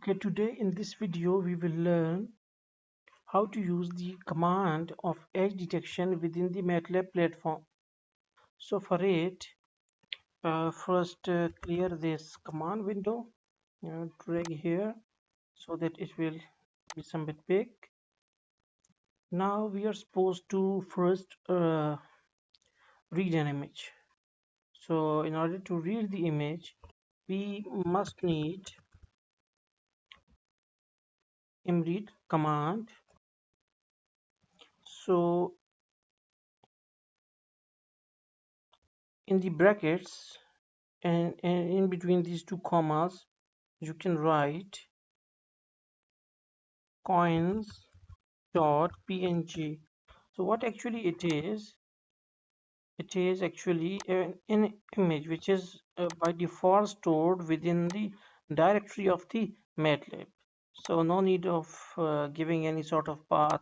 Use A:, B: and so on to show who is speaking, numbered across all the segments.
A: Okay, today in this video we will learn how to use the command of edge detection within the MATLAB platform. So for it, first clear this command window, drag here so that it will be some bit big. Now we are supposed to first read an image. So in order to read the image, we must need imread command. So in the brackets and in between these two commas you can write coins dot png. So what actually it is actually an image which is by default stored within the directory of the MATLAB. So no need of giving any sort of path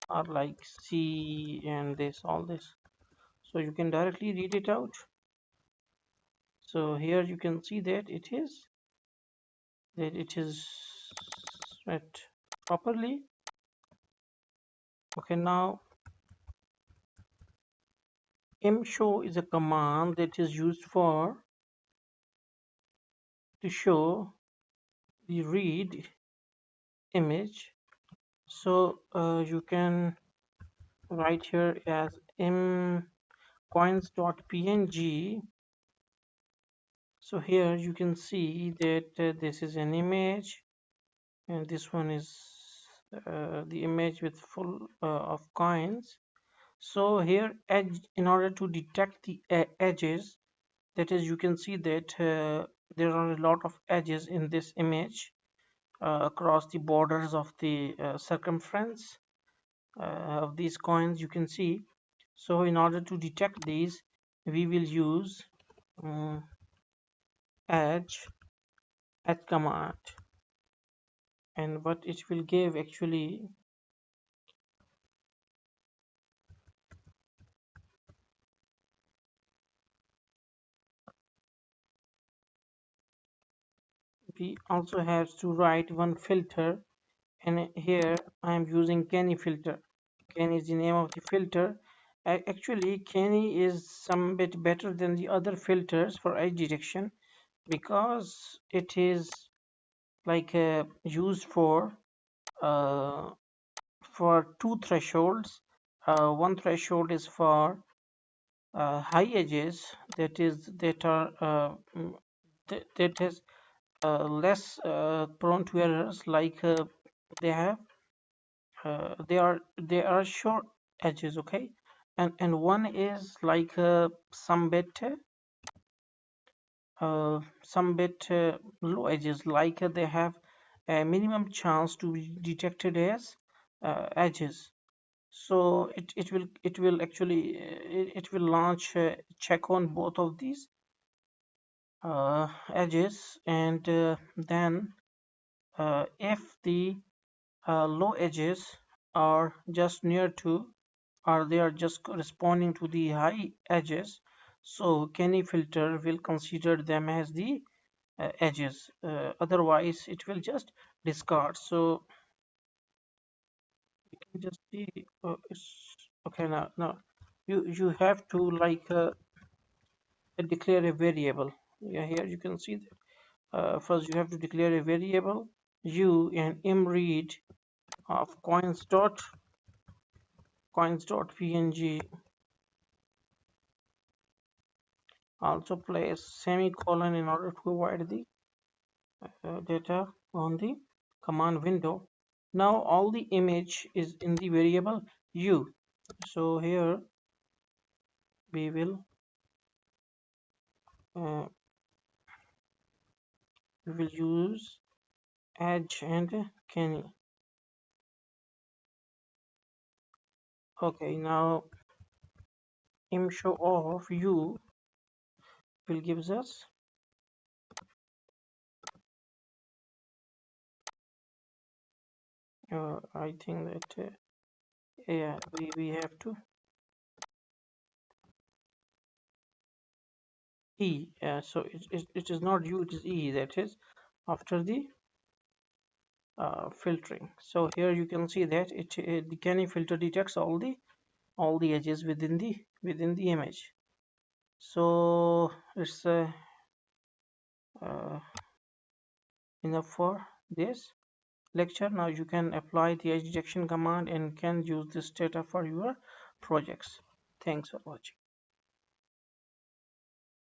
A: or like C and this all this. So you can directly read it out. So here you can see that it is set properly. Okay, now mshow is a command that is used for to show the read image. So you can write here as mcoins.png. So here you can see that this is an image and this one is the image with full of coins. So here edge, in order to detect the edges, that is, you can see that there are a lot of edges in this image across the borders of the circumference of these coins, you can see. So in order to detect these, we will use um, edge command, and what it will give actually, we also have to write one filter, and here I am using Kenny filter. Kenny is the name of the filter. Actually, Kenny is some bit better than the other filters for edge detection because it is like used uh, for two thresholds. One threshold is for high edges, that are that is less prone to errors, like they are short edges, okay, and one is like some bit low edges, like they have a minimum chance to be detected as edges. So it will actually it will launch check on both of these edges, and then if the low edges are just near to, or they are just corresponding to the high edges, so Kenny filter will consider them as the edges. Otherwise it will just discard. So you can just see okay. Now you have to like declare a variable. Yeah, here you can see that first you have to declare a variable u and imread of coins.png. Also place semicolon in order to avoid the data on the command window. Now all the image is in the variable u. So here we will uh, use edge and Kenny. Okay, now imshow of u will gives us I think that yeah, we have to e. So it is not u, it is e, that is after the filtering. So here you can see that the canny filter detects all the edges within the image. So it's uh, enough for this lecture. Now you can apply the edge detection command and can use this data for your projects. Thanks for watching.